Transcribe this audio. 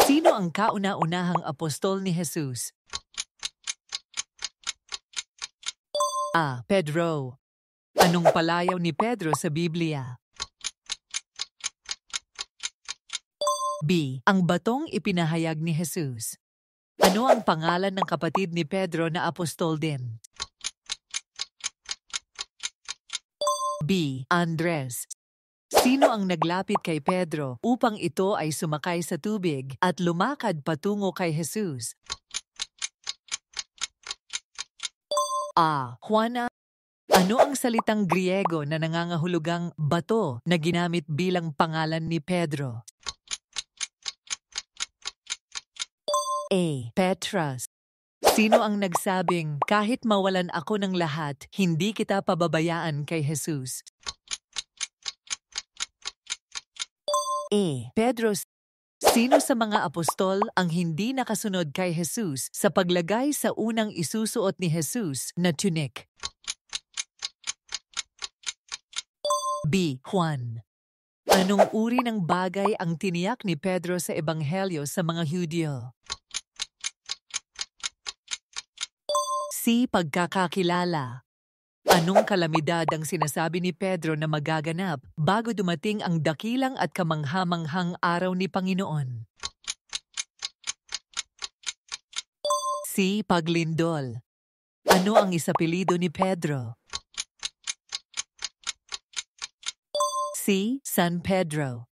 Sino ang kauna-unahang apostol ni Jesus? A. Pedro. Anong palayaw ni Pedro sa Biblia? B. Ang batong ipinahayag ni Jesus. Ano ang pangalan ng kapatid ni Pedro na apostol din? B. Andres. Sino ang naglapit kay Pedro upang ito ay sumakay sa tubig at lumakad patungo kay Jesus? A. Juana. Ano ang salitang Griego na nangangahulugang bato na ginamit bilang pangalan ni Pedro? A. Petras. Sino ang nagsabing, kahit mawalan ako ng lahat, hindi kita pababayaan kay Jesus? A. Pedro. Sino sa mga apostol ang hindi nakasunod kay Jesus sa paglagay sa unang isusuot ni Jesus na tunic? B. Juan. Anong uri ng bagay ang tiniyak ni Pedro sa Ebanghelyo sa mga Hudyo? C. Pagkakakilala. Anong kalamidad ang sinasabi ni Pedro na magaganap bago dumating ang dakilang at kamanghamanghang araw ni Panginoon? C. Paglindol. Ano ang isapelido ni Pedro? C. San Pedro.